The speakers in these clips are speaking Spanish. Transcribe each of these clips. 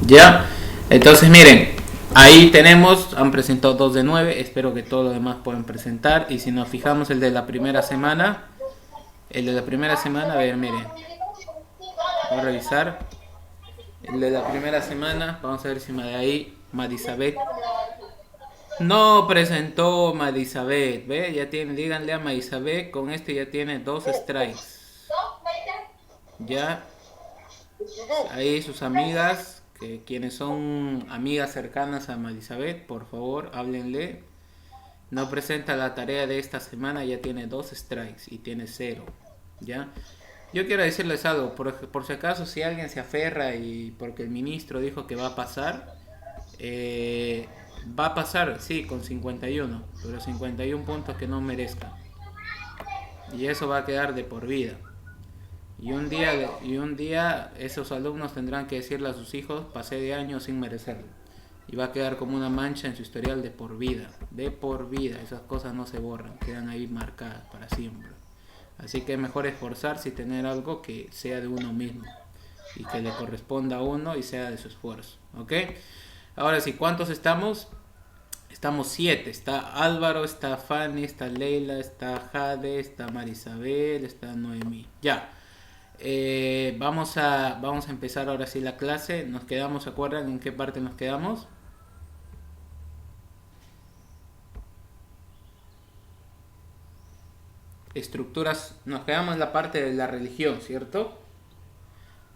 Ya, entonces miren, ahí tenemos, han presentado 2 de 9, espero que todos los demás puedan presentar. Y si nos fijamos el de la primera semana, a ver, miren, voy a revisar. El de la primera semana, vamos a ver si de ahí Madisabeth no presentó. Madisabeth, ¿ve? Ya tiene, díganle a Madisabeth, con este ya tiene 2 strikes. Ya, ahí sus amigas, que quienes son amigas cercanas a Madisabeth, por favor, háblenle. No presenta la tarea de esta semana, ya tiene 2 strikes y tiene 0. ¿Ya? Yo quiero decirles algo, por si acaso si alguien se aferra y porque el ministro dijo que eh, va a pasar, sí, con 51, pero 51 puntos que no merezca. Y eso va a quedar de por vida. Y un día esos alumnos tendrán que decirle a sus hijos, pasé de año sin merecerlo. Y va a quedar como una mancha en su historial de por vida. De por vida. Esas cosas no se borran, quedan ahí marcadas para siempre. Así que es mejor esforzarse y tener algo que sea de uno mismo. Y que le corresponda a uno y sea de su esfuerzo. ¿Ok? Ahora sí, ¿cuántos estamos? Estamos 7. Está Álvaro, está Fanny, está Leila, está Jade, está Marisabel, está Noemí. Ya. Vamos a empezar ahora sí la clase. Nos quedamos, ¿se acuerdan en qué parte nos quedamos? Estructuras, nos quedamos en la parte de la religión, ¿cierto?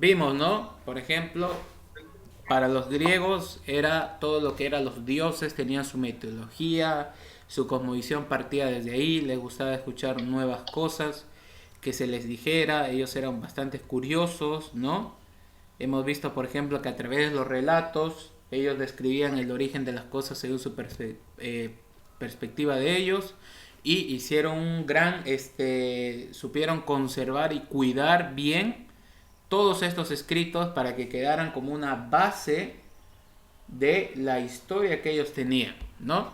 Vimos, ¿no? Por ejemplo, para los griegos era todo lo que eran los dioses, tenían su metodología, su cosmovisión partía desde ahí, les gustaba escuchar nuevas cosas que se les dijera, ellos eran bastante curiosos, ¿no? Hemos visto, por ejemplo, que a través de los relatos ellos describían el origen de las cosas según su perspectiva de ellos y hicieron un gran, supieron conservar y cuidar bien todos estos escritos para que quedaran como una base de la historia que ellos tenían, ¿no?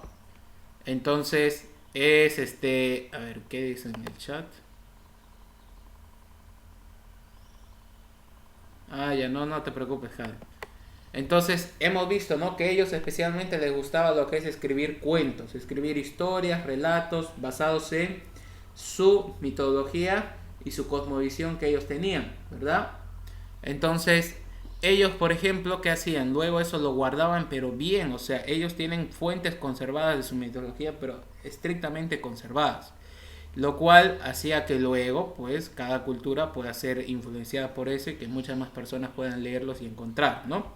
Entonces es a ver, ¿qué dicen en el chat? Ya no te preocupes, Jade. Entonces hemos visto, ¿no? Que ellos especialmente les gustaba lo que es escribir cuentos, escribir historias, relatos basados en su mitología y su cosmovisión que ellos tenían, ¿verdad? Entonces ellos, por ejemplo, ¿qué hacían? Luego eso lo guardaban, pero bien, o sea, ellos tienen fuentes conservadas de su mitología, pero estrictamente conservadas. Lo cual hacía que luego, pues, cada cultura pueda ser influenciada por eso y que muchas más personas puedan leerlos y encontrar, ¿no?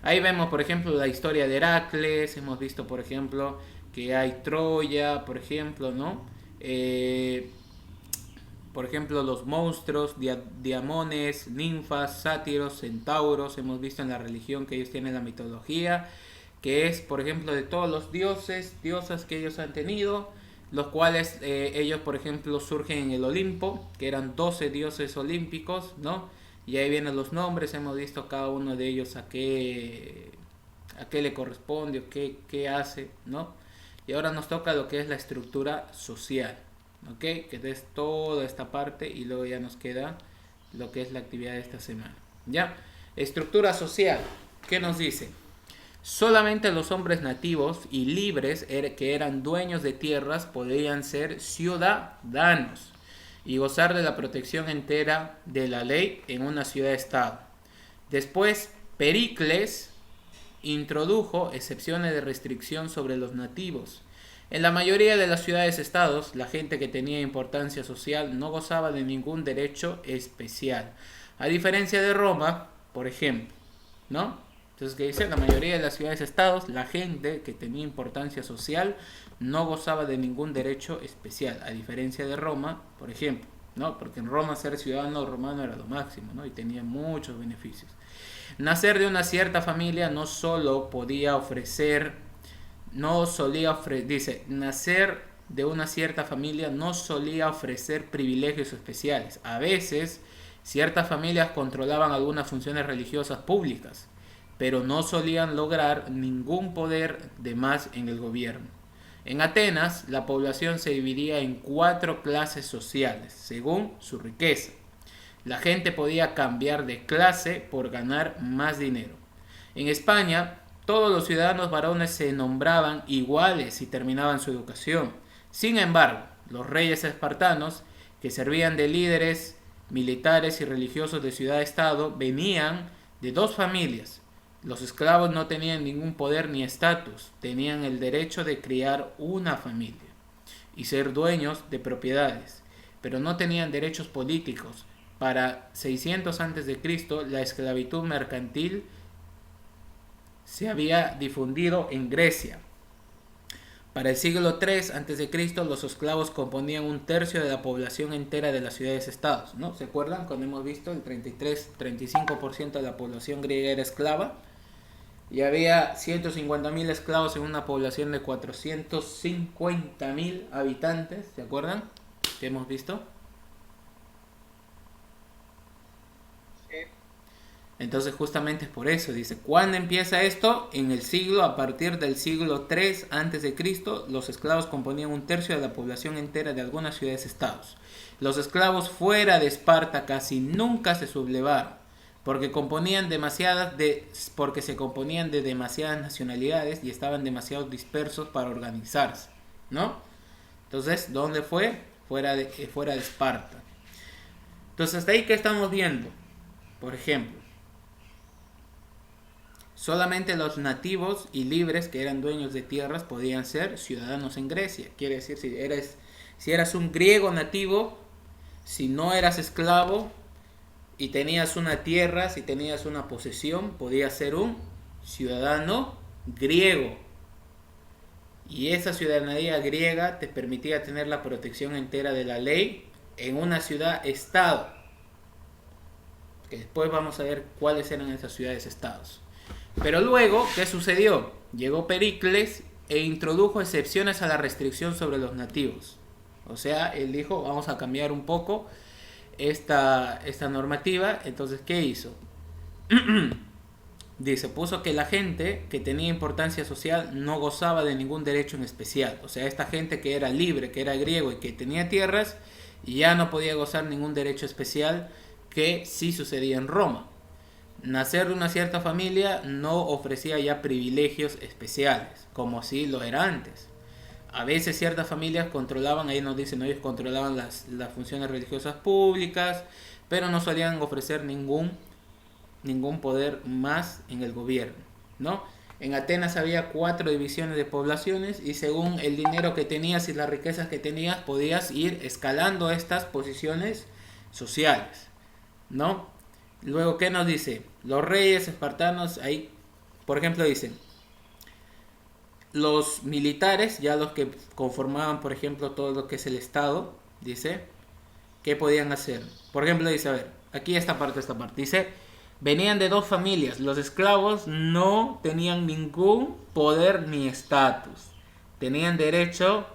Ahí vemos, por ejemplo, la historia de Heracles, hemos visto, por ejemplo, que hay Troya, por ejemplo, ¿no? Por ejemplo, los monstruos, diamones, ninfas, sátiros, centauros, hemos visto en la religión que ellos tienen la mitología, que es, por ejemplo, de todos los dioses, diosas que ellos han tenido, los cuales ellos, por ejemplo, surgen en el Olimpo, que eran 12 dioses olímpicos, ¿no? Y ahí vienen los nombres, hemos visto cada uno de ellos a qué le corresponde o qué hace, ¿no? Y ahora nos toca lo que es la estructura social, ¿ok? Que es toda esta parte y luego ya nos queda lo que es la actividad de esta semana, ¿ya? Estructura social, ¿qué nos dice? Solamente los hombres nativos y libres que eran dueños de tierras podían ser ciudadanos y gozar de la protección entera de la ley en una ciudad-estado. Después, Pericles introdujo excepciones de restricción sobre los nativos. En la mayoría de las ciudades-estados, la gente que tenía importancia social no gozaba de ningún derecho especial. A diferencia de Roma, por ejemplo, ¿no? Entonces, que dice, la mayoría de las ciudades-estados, la gente que tenía importancia social no gozaba de ningún derecho especial, a diferencia de Roma, por ejemplo, ¿no? Porque en Roma ser ciudadano romano era lo máximo, ¿no? Y tenía muchos beneficios. Nacer de una cierta familia no solo podía ofrecer, no solía ofrecer, dice, nacer de una cierta familia no solía ofrecer privilegios especiales. A veces, ciertas familias controlaban algunas funciones religiosas públicas, pero no solían lograr ningún poder de más en el gobierno. En Atenas, la población se dividía en 4 clases sociales, según su riqueza. La gente podía cambiar de clase por ganar más dinero. En España, todos los ciudadanos varones se nombraban iguales y terminaban su educación. Sin embargo, los reyes espartanos, que servían de líderes militares y religiosos de ciudad-estado, venían de dos familias. Los esclavos no tenían ningún poder ni estatus, tenían el derecho de criar una familia y ser dueños de propiedades, pero no tenían derechos políticos. Para 600 a.C., la esclavitud mercantil se había difundido en Grecia. Para el siglo III a.C., los esclavos componían un tercio de la población entera de las ciudades-estados, ¿no? ¿Se acuerdan? Cuando hemos visto el 33-35% de la población griega era esclava y había 150.000 esclavos en una población de 450.000 habitantes, ¿se acuerdan? ¿Qué hemos visto? Entonces justamente es por eso, dice, ¿cuándo empieza esto? En el siglo, a partir del siglo III a.C., los esclavos componían un tercio de la población entera de algunas ciudades-estados. Los esclavos fuera de Esparta casi nunca se sublevaron, porque se componían de demasiadas nacionalidades y estaban demasiado dispersos para organizarse, ¿no? Entonces, ¿dónde fue? Fuera de Esparta. Entonces, hasta ahí, ¿qué estamos viendo? Por ejemplo, solamente los nativos y libres que eran dueños de tierras podían ser ciudadanos en Grecia. Quiere decir, si eras un griego nativo, si no eras esclavo y tenías una tierra, si tenías una posesión, podías ser un ciudadano griego. Y esa ciudadanía griega te permitía tener la protección entera de la ley en una ciudad-estado. Que después vamos a ver cuáles eran esas ciudades-estados. Pero luego, ¿qué sucedió? Llegó Pericles e introdujo excepciones a la restricción sobre los nativos. O sea, él dijo, vamos a cambiar un poco esta normativa. Entonces, ¿qué hizo? Dice, puso que la gente que tenía importancia social no gozaba de ningún derecho en especial. O sea, esta gente que era libre, que era griego y que tenía tierras, ya no podía gozar ningún derecho especial que sí sucedía en Roma. Nacer de una cierta familia no ofrecía ya privilegios especiales, como sí lo era antes. A veces ciertas familias controlaban, ahí nos dicen, ellos controlaban las funciones religiosas públicas, pero no solían ofrecer ningún poder más en el gobierno, ¿no? En Atenas había 4 divisiones de poblaciones y según el dinero que tenías y las riquezas que tenías, podías ir escalando estas posiciones sociales, ¿no? Luego, ¿qué nos dice? Los reyes espartanos, ahí, por ejemplo, dicen, los militares, ya los que conformaban, por ejemplo, todo lo que es el Estado, dice, ¿qué podían hacer? Por ejemplo, dice, a ver, aquí esta parte, dice, venían de dos familias, los esclavos no tenían ningún poder ni estatus, tenían derecho,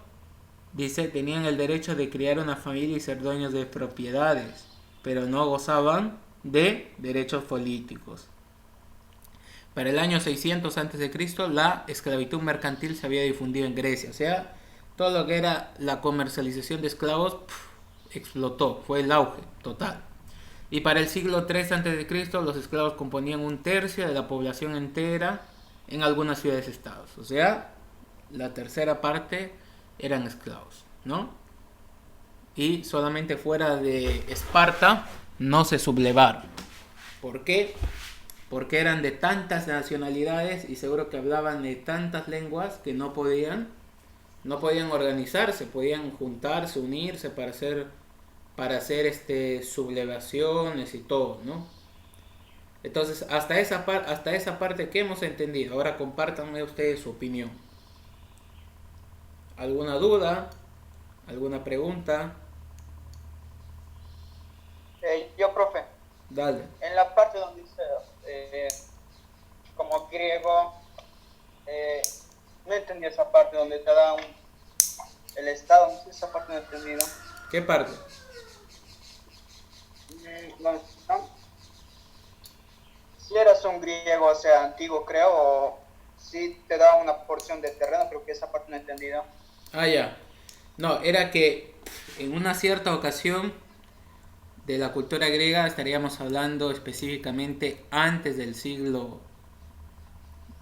dice, tenían el derecho de criar una familia y ser dueños de propiedades, pero no gozaban de derechos políticos. Para el año 600 a.C., la esclavitud mercantil se había difundido en Grecia. O sea, todo lo que era la comercialización de esclavos explotó, fue el auge total. Y para el siglo III a.C., los esclavos componían un tercio de la población entera en algunas ciudades-estados. O sea, la tercera parte eran esclavos, ¿no? Y solamente fuera de Esparta no se sublevaron. ¿Por qué? Porque eran de tantas nacionalidades y seguro que hablaban de tantas lenguas que no podían organizarse, podían juntarse, unirse para hacer sublevaciones y todo, ¿no? Entonces, hasta esa parte que hemos entendido. Ahora compártanme ustedes su opinión. ¿Alguna duda? ¿Alguna pregunta? Yo, profe. Dale. En la parte donde dice, como griego, no entendí esa parte donde te da el Estado, no sé, esa parte no he entendido. ¿Qué parte? Si eras un griego, o sea, antiguo creo, o si te da una porción de terreno, creo que esa parte no he entendido. Ah, ya. No, era que en una cierta ocasión de la cultura griega estaríamos hablando específicamente antes del siglo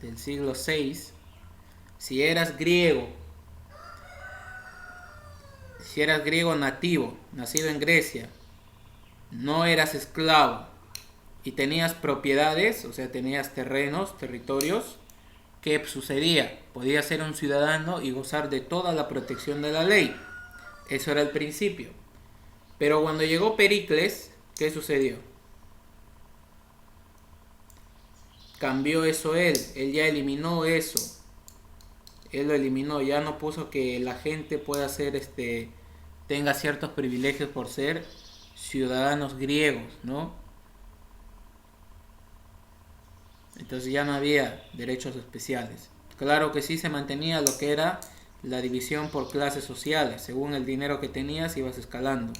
del siglo VI, si eras griego, nativo, nacido en Grecia, no eras esclavo y tenías propiedades, o sea, tenías terrenos, territorios, ¿qué sucedía? Podías ser un ciudadano y gozar de toda la protección de la ley. Eso era el principio. Pero cuando llegó Pericles, ¿qué sucedió? Cambió eso él ya eliminó eso. Él lo eliminó, ya no puso que la gente pueda ser tenga ciertos privilegios por ser ciudadanos griegos, ¿no? Entonces ya no había derechos especiales. Claro que sí se mantenía lo que era la división por clases sociales. Según el dinero que tenías ibas escalando,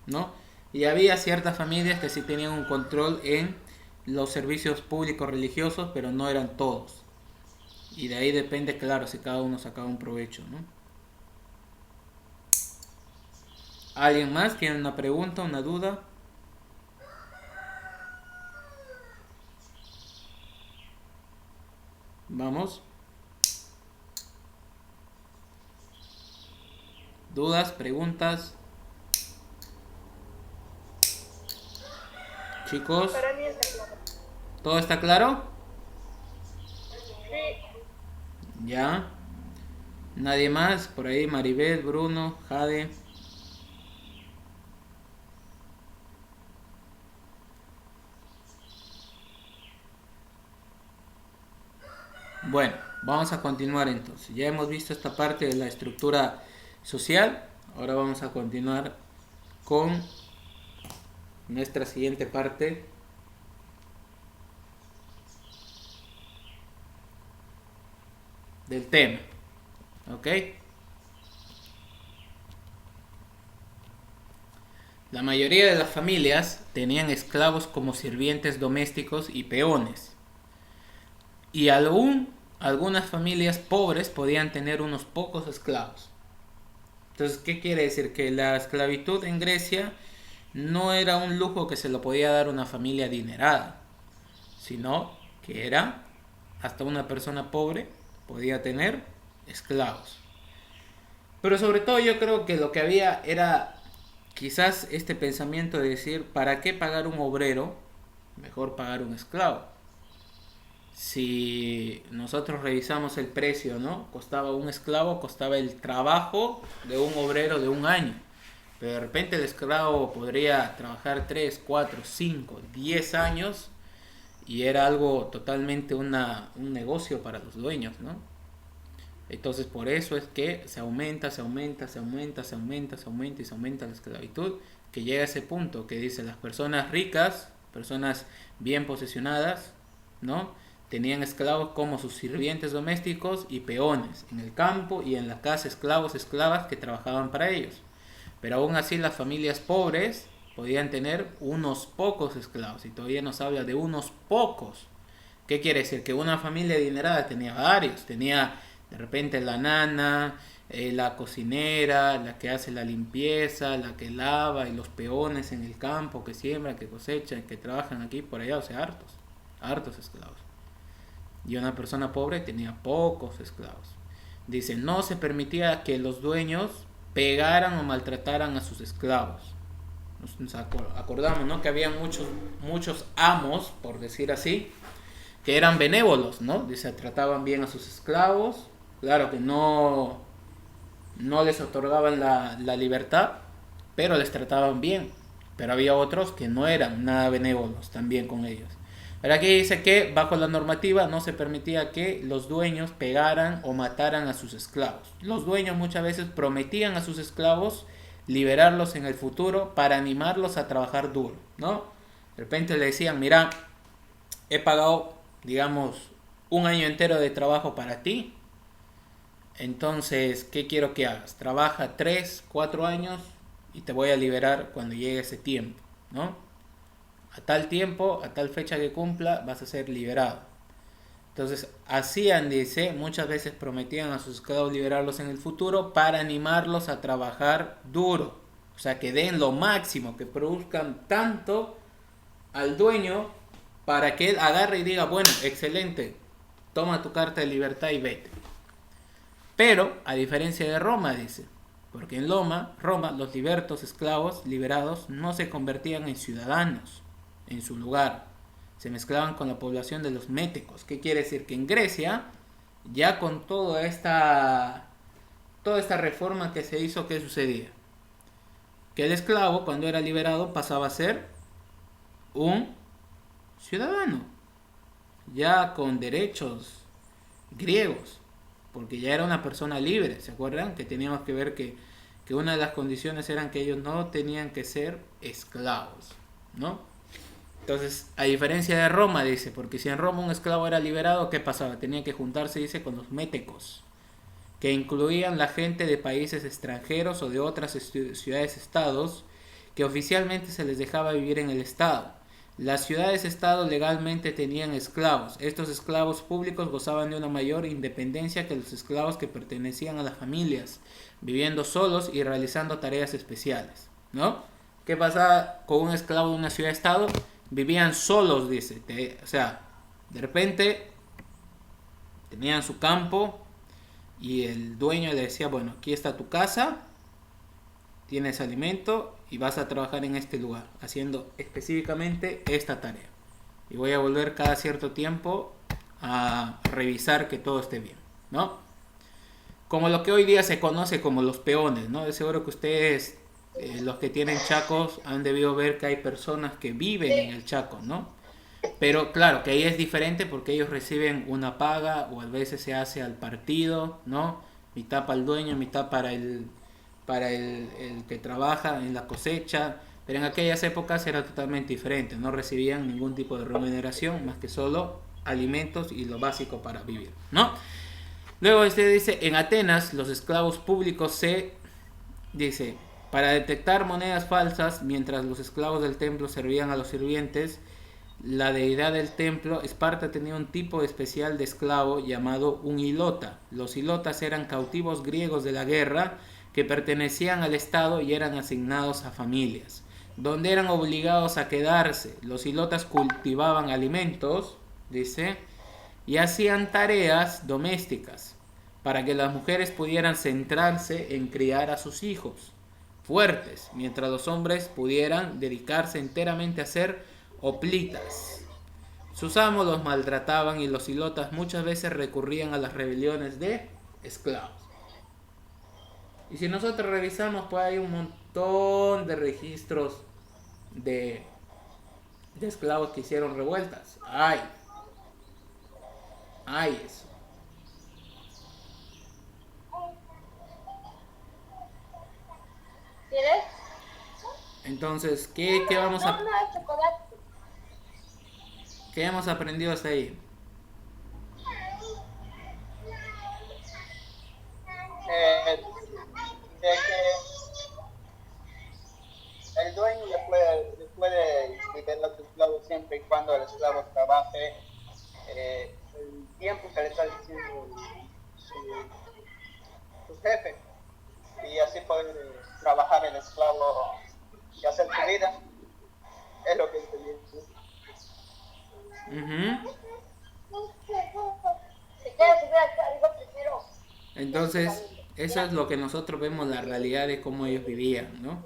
¿no? Y había ciertas familias que sí tenían un control en los servicios públicos religiosos, pero no eran todos. Y de ahí depende, claro, si cada uno sacaba un provecho, ¿no? ¿Alguien más tiene una pregunta, una duda? Vamos. ¿Dudas, preguntas? Chicos, Para mí está claro. ¿todo está claro? Sí. Ya. ¿Nadie más? Por ahí, Maribel, Bruno, Jade. Bueno, vamos a continuar entonces. Ya hemos visto esta parte de la estructura social. Ahora vamos a continuar con nuestra siguiente parte. Del tema. ¿Ok? La mayoría de las familias tenían esclavos como sirvientes domésticos y peones. Y aún algunas familias pobres podían tener unos pocos esclavos. Entonces, ¿qué quiere decir? Que la esclavitud en Grecia no era un lujo que se lo podía dar una familia adinerada, sino que era hasta una persona pobre podía tener esclavos. Pero sobre todo yo creo que lo que había era quizás este pensamiento de decir, ¿para qué pagar un obrero? Mejor pagar un esclavo. Si nosotros revisamos el precio, ¿no? Costaba un esclavo, costaba el trabajo de un obrero de un año. Pero de repente el esclavo podría trabajar 3, 4, 5, 10 años y era algo totalmente un negocio para los dueños, ¿no? Entonces por eso es que se aumenta la esclavitud, que llega a ese punto que dice las personas ricas, personas bien posesionadas, ¿no? Tenían esclavos como sus sirvientes domésticos y peones en el campo y en la casa, esclavos, esclavas que trabajaban para ellos. Pero aún así las familias pobres podían tener unos pocos esclavos, y todavía nos habla de unos pocos. ¿Qué quiere decir? Que una familia adinerada tenía varios, tenía de repente la nana, la cocinera, la que hace la limpieza, la que lava, y los peones en el campo que siembran, que cosechan, que trabajan aquí por allá, o sea, hartos esclavos. Y una persona pobre tenía pocos esclavos. Dice, no se permitía que los dueños pegaran o maltrataran a sus esclavos. Nos acordamos, ¿no? Que había muchos amos, por decir así, que eran benévolos, ¿no? Dice, trataban bien a sus esclavos. Claro que no les otorgaban la libertad, pero les trataban bien. Pero había otros que no eran nada benévolos también con ellos. Pero aquí dice que bajo la normativa no se permitía que los dueños pegaran o mataran a sus esclavos. Los dueños muchas veces prometían a sus esclavos liberarlos en el futuro para animarlos a trabajar duro, ¿no? De repente le decían, mira, he pagado, digamos, un año entero de trabajo para ti. Entonces, ¿qué quiero que hagas? Trabaja 3, 4 años y te voy a liberar cuando llegue ese tiempo, ¿no? A tal tiempo, a tal fecha que cumpla, vas a ser liberado. Entonces, hacían, dice, muchas veces prometían a sus esclavos liberarlos en el futuro para animarlos a trabajar duro. O sea, que den lo máximo, que produzcan tanto al dueño para que él agarre y diga, bueno, excelente, toma tu carta de libertad y vete. Pero, a diferencia de Roma, dice, porque en Roma los libertos, esclavos liberados, no se convertían en ciudadanos en su lugar, se mezclaban con la población de los métecos. ¿Qué quiere decir? Que en Grecia, ya con toda esta reforma que se hizo, ¿qué sucedía? Que el esclavo, cuando era liberado, pasaba a ser un ciudadano, ya con derechos griegos, porque ya era una persona libre. ¿Se acuerdan? Que teníamos que ver que una de las condiciones eran que ellos no tenían que ser esclavos, ¿no? Entonces, a diferencia de Roma, dice, porque si en Roma un esclavo era liberado, ¿qué pasaba? Tenía que juntarse, dice, con los métecos, que incluían la gente de países extranjeros o de otras ciudades-estados que oficialmente se les dejaba vivir en el estado. Las ciudades-estado legalmente tenían esclavos. Estos esclavos públicos gozaban de una mayor independencia que los esclavos que pertenecían a las familias, viviendo solos y realizando tareas especiales, ¿no? ¿Qué pasaba con un esclavo de una ciudad-estado? Vivían solos, dice. O sea, de repente tenían su campo y el dueño le decía, bueno, aquí está tu casa, tienes alimento y vas a trabajar en este lugar, haciendo específicamente esta tarea. Y voy a volver cada cierto tiempo a revisar que todo esté bien, ¿no? Como lo que hoy día se conoce como los peones, ¿no? De seguro que ustedes, los que tienen chacos, han debido ver que hay personas que viven en el chaco, ¿no? Pero claro, que ahí es diferente porque ellos reciben una paga o a veces se hace al partido, ¿no? Mitad para el dueño, mitad para el que trabaja en la cosecha. Pero en aquellas épocas era totalmente diferente, no recibían ningún tipo de remuneración más que solo alimentos y lo básico para vivir, ¿no? Luego dice, en Atenas los esclavos públicos dice, para detectar monedas falsas, mientras los esclavos del templo servían a los sirvientes, la deidad del templo, Esparta tenía un tipo especial de esclavo llamado un hilota. Los hilotas eran cautivos griegos de la guerra que pertenecían al Estado y eran asignados a familias, donde eran obligados a quedarse. Los hilotas cultivaban alimentos, dice, y hacían tareas domésticas para que las mujeres pudieran centrarse en criar a sus hijos fuertes, mientras los hombres pudieran dedicarse enteramente a hacer hoplitas. Sus amos los maltrataban y los hilotas muchas veces recurrían a las rebeliones de esclavos. Y si nosotros revisamos, pues hay un montón de registros de esclavos que hicieron revueltas. Hay eso. ¿Quieres? Entonces, ¿qué vamos a... ¿Qué hemos aprendido hasta ahí? De que el dueño le puede liberar a su esclavo siempre y cuando el esclavo trabaje el tiempo que le está diciendo su jefe, y así poder trabajar el esclavo y hacer su vida. Es lo que estoy diciendo. Entonces, eso es lo que nosotros vemos, la realidad de cómo ellos vivían, ¿no?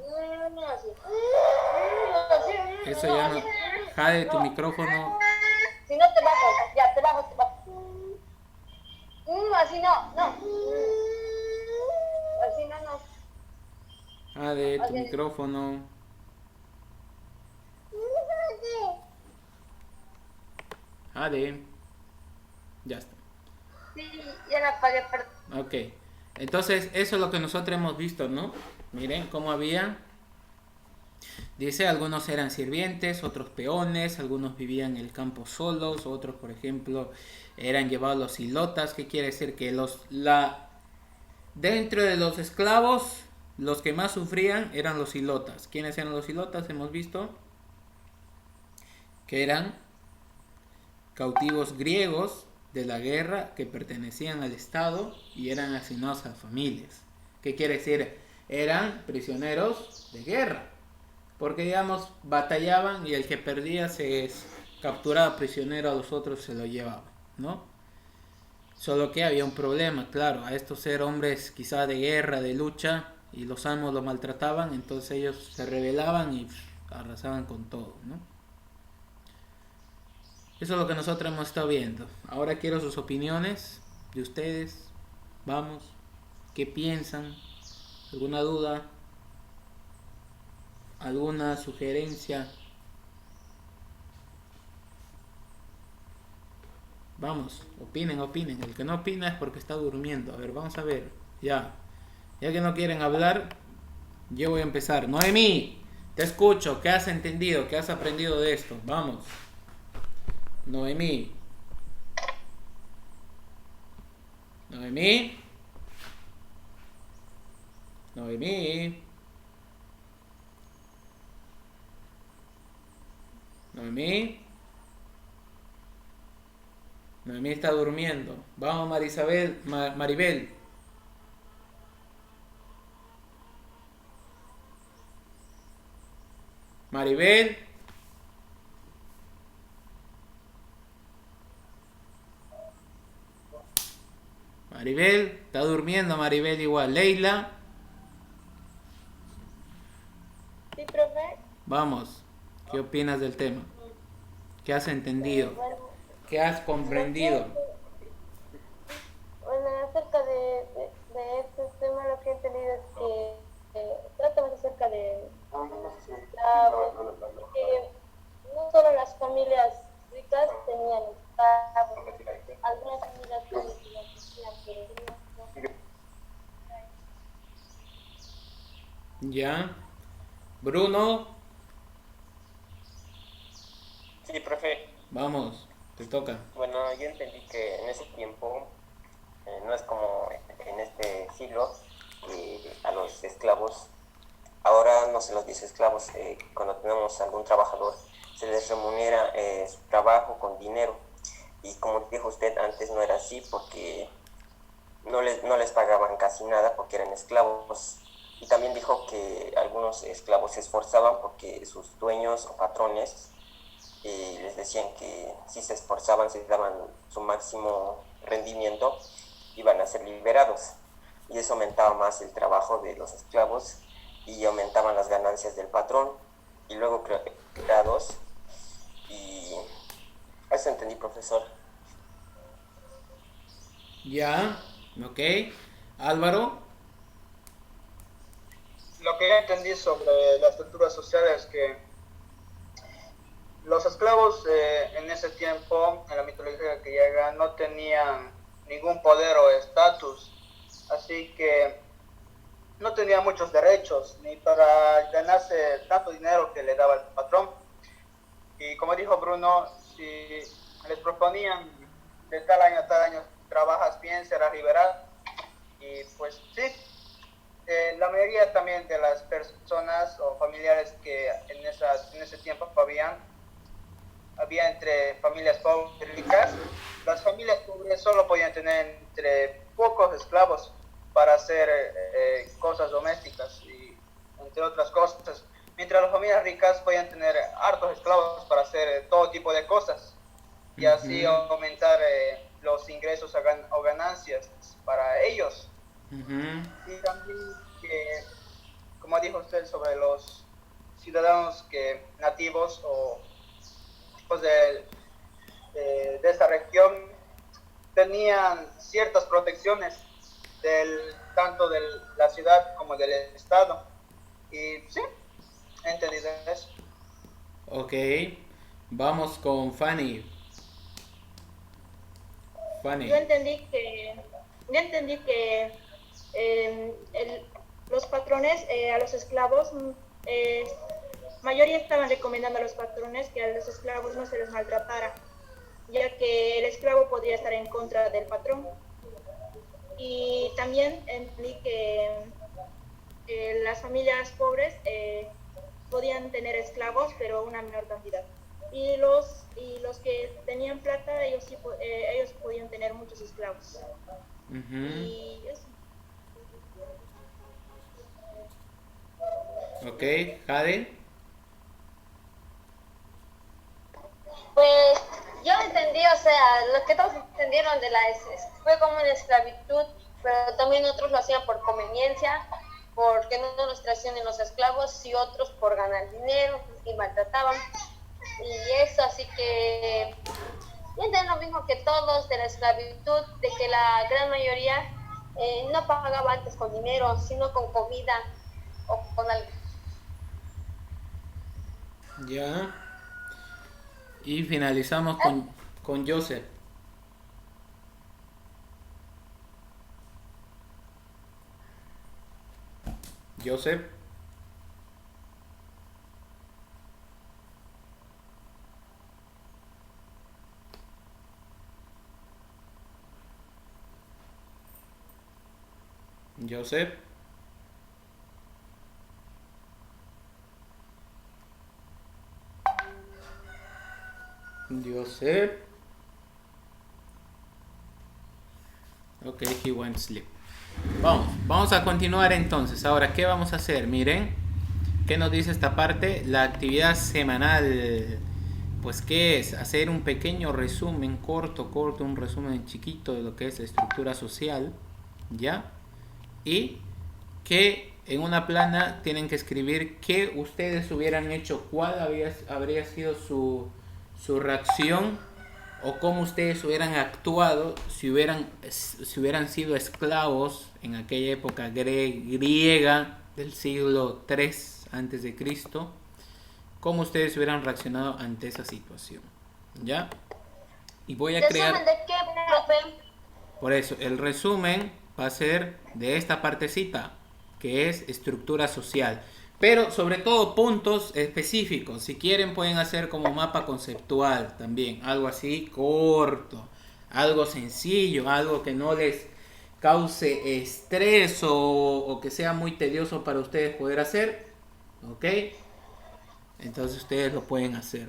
Eso ya no... Jade, tu micrófono... Si no te bajo, ya, te bajo. Así no. Así no. Jade, tu micrófono... Jade. Ya está. Sí, ya la apagué, perdón. Ok. Entonces, eso es lo que nosotros hemos visto, ¿no? Miren cómo había... Dice, algunos eran sirvientes, otros peones, algunos vivían en el campo solos, otros, por ejemplo, eran llevados los hilotas. ¿Qué quiere decir? Que dentro de los esclavos, los que más sufrían eran los hilotas. ¿Quiénes eran los hilotas? Hemos visto que eran cautivos griegos de la guerra que pertenecían al Estado y eran asignados a familias. ¿Qué quiere decir? Eran prisioneros de guerra, porque digamos batallaban y el que perdía se capturaba prisionero, a los otros se lo llevaba, ¿no? Solo que había un problema, claro, a estos ser hombres quizá de guerra, de lucha, y los amos los maltrataban, entonces ellos se rebelaban y arrasaban con todo, ¿no? Eso es lo que nosotros hemos estado viendo. Ahora quiero sus opiniones de ustedes. Vamos, ¿qué piensan? ¿Alguna duda? ¿Alguna sugerencia? Vamos, opinen, opinen. El que no opina es porque está durmiendo. A ver, vamos a ver. Ya. Ya que no quieren hablar, yo voy a empezar. Noemí, te escucho. ¿Qué has entendido? ¿Qué has aprendido de esto? Vamos. Noemí. Noemí. Noemí. Noemí. Noemí está durmiendo. Vamos, Marisabel. Maribel. Maribel. Maribel. Está durmiendo Maribel igual. Leila. Sí, profe. Vamos. ¿Qué opinas del tema? ¿Qué has entendido? Bueno, ¿Qué has lo que, comprendido? bueno, acerca de este tema, lo que he entendido es que trata más acerca de esclavos, que no solo las familias ricas tenían esclavos, algunas familias pobres no tenían, pero Ya. Bruno. Sí, profe. Vamos. Te toca. Bueno, yo entendí que en ese tiempo no es como en este siglo que a los esclavos, ahora no se los dice esclavos, cuando tenemos algún trabajador se les remunera su trabajo con dinero. Y como dijo usted, antes no era así porque no les pagaban casi nada porque eran esclavos. Y también dijo que algunos esclavos se esforzaban porque sus dueños o patrones les decían que si se esforzaban, si daban su máximo rendimiento, iban a ser liberados. Y eso aumentaba más el trabajo de los esclavos y aumentaban las ganancias del patrón. Y luego creados, y eso entendí, profesor. Ya. Ok. Álvaro. Lo que yo entendí sobre la estructura social es que los esclavos en ese tiempo, en la mitología griega, no tenían ningún poder o estatus, así que no tenían muchos derechos, ni para ganarse tanto dinero que le daba el patrón. Y como dijo Bruno, si les proponían de tal año a tal año trabajas bien, serás liberado. Y pues sí, la mayoría también de las personas o familiares que en ese tiempo había entre familias pobres y ricas, las familias pobres solo podían tener entre pocos esclavos para hacer cosas domésticas y entre otras cosas, mientras las familias ricas podían tener hartos esclavos para hacer todo tipo de cosas y así aumentar los ingresos o ganancias para ellos. Y también que, como dijo usted sobre los ciudadanos nativos o tipos de esta región, tenían ciertas protecciones tanto de la ciudad como del estado. Y sí, he entendido eso. Ok. Vamos con Fanny. Fanny. Yo entendí que los patrones a los esclavos, mayoría estaban recomendando a los patrones que a los esclavos no se les maltratara, ya que el esclavo podría estar en contra del patrón. Y también entendí que las familias pobres podían tener esclavos, pero una menor cantidad. Y los que tenían plata, ellos podían tener muchos esclavos. Y eso. Ok, Jade. pues Yo entendí, o sea, lo que todos entendieron de fue como una esclavitud, pero también otros lo hacían por conveniencia, porque no los traicionen los esclavos y otros por ganar dinero y maltrataban. Y eso, así que entienden lo mismo que todos de la esclavitud, de que la gran mayoría no pagaba antes con dinero, sino con comida o con algo. Ya. Y finalizamos con Joseph. Joseph. Joseph. Joseph. Ok, he went sleep. Vamos a continuar entonces. Ahora, ¿qué vamos a hacer? Miren, ¿qué nos dice esta parte? La actividad semanal. Pues, ¿qué es? Hacer un pequeño resumen, corto, un resumen chiquito de lo que es la estructura social, ¿ya? Y que en una plana tienen que escribir qué ustedes hubieran hecho, cuál habría sido su reacción o cómo ustedes hubieran actuado si hubieran sido esclavos en aquella época griega del siglo III antes de Cristo, cómo ustedes hubieran reaccionado ante esa situación, ¿ya? Y voy a crear... ¿Resumen de qué, profe? Por eso, el resumen va a ser de esta partecita, que es estructura social. Pero sobre todo puntos específicos. Si quieren pueden hacer como mapa conceptual también. Algo así corto. Algo sencillo. Algo que no les cause estrés o que sea muy tedioso para ustedes poder hacer. ¿Ok? Entonces ustedes lo pueden hacer.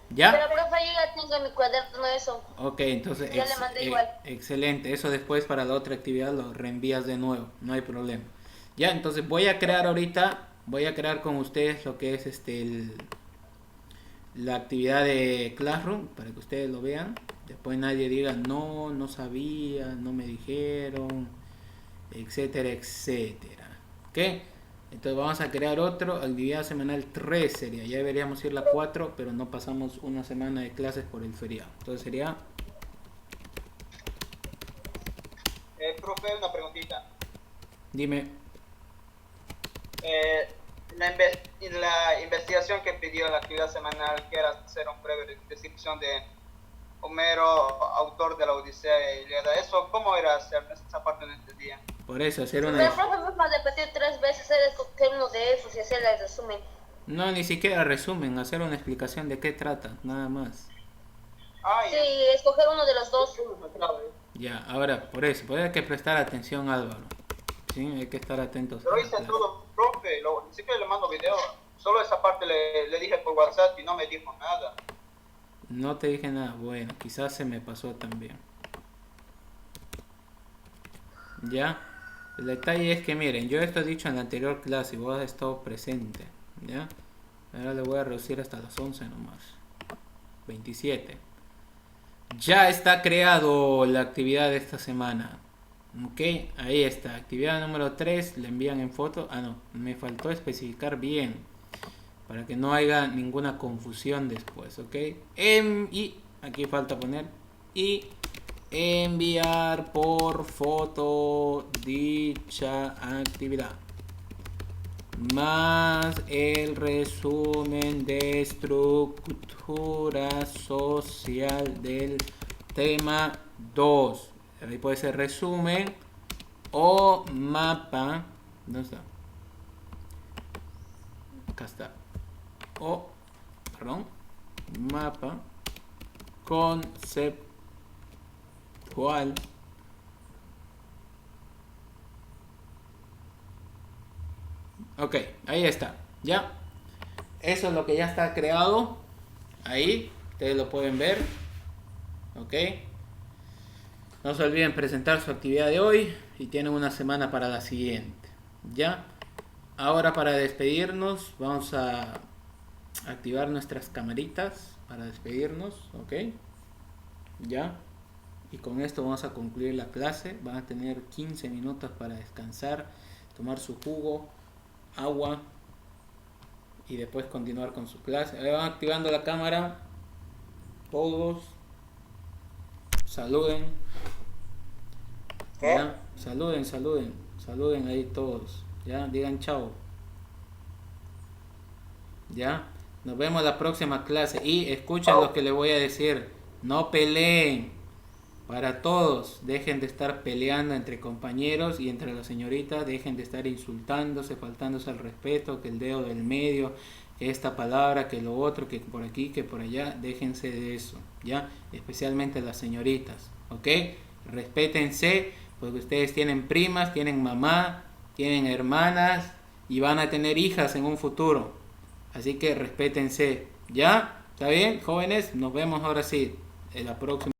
¿Ya? Pero profe, yo ya tengo en mi cuaderno eso. Ok, entonces Ya le mandé igual. excelente. Eso después para la otra actividad lo reenvías de nuevo. No hay problema. Ya, entonces voy a crear con ustedes lo que es la actividad de Classroom para que ustedes lo vean. Después nadie diga no sabía, no me dijeron, etcétera, etcétera. ¿Ok? Entonces vamos a crear otro, actividad semanal 3 sería. Ya deberíamos ir la 4, pero no pasamos una semana de clases por el feriado. Entonces sería... Profe, una preguntita. Dime. La investigación que pidió en la actividad semanal, que era hacer una breve descripción de Homero, autor de la Odisea y Ilíada, ¿eso cómo era hacer esa parte no entendía? Por eso, hacer Pero una... profe, vamos a repetir 3 veces, escoger uno de esos y hacer el resumen. No, ni siquiera resumen, hacer una explicación de qué trata, nada más. Sí, escoger uno de los dos. Ya, ahora, por eso hay que prestar atención, Álvaro. Sí, hay que estar atentos. Lo hice todo, profe, ni siquiera le mando video, solo esa parte le dije por WhatsApp y no me dijo nada. No te dije nada, bueno, quizás se me pasó también. Ya, el detalle es que miren, yo esto he dicho en la anterior clase y vos has estado presente. Ya, ahora le voy a reducir hasta las 11 nomás. 27. Ya está creado la actividad de esta semana. Ok, ahí está. Actividad número 3. Le envían en foto. Ah, no, me faltó especificar bien. Para que no haya ninguna confusión después. Ok. Y aquí falta poner. Y enviar por foto dicha actividad. Más el resumen de estructura social del tema 2. Ahí puede ser resumen o mapa. ¿Dónde está? Acá está. Mapa conceptual ok, ahí está, ya. Eso es lo que ya está creado. Ahí, ustedes lo pueden ver. Ok. No se olviden presentar su actividad de hoy y tienen una semana para la siguiente. Ya. Ahora para despedirnos vamos a activar nuestras camaritas. para despedirnos, ¿ok? Ya. Y con esto vamos a concluir la clase. Van a tener 15 minutos para descansar, tomar su jugo, agua y después continuar con su clase. Ahí van activando la cámara. Todos saluden. ¿Qué? Ya, saluden ahí todos. Ya, digan chao. Ya, nos vemos la próxima clase y escuchen lo que les voy a decir. No peleen. Para todos, dejen de estar peleando entre compañeros y entre las señoritas, dejen de estar insultándose, faltándose al respeto, que el dedo del medio, que esta palabra, que lo otro, que por aquí, que por allá, déjense de eso, ¿ya? Especialmente las señoritas, ¿ok? Respétense, porque ustedes tienen primas, tienen mamá, tienen hermanas y van a tener hijas en un futuro, así que respétense, ¿ya? ¿Está bien, jóvenes? Nos vemos ahora sí, en la próxima.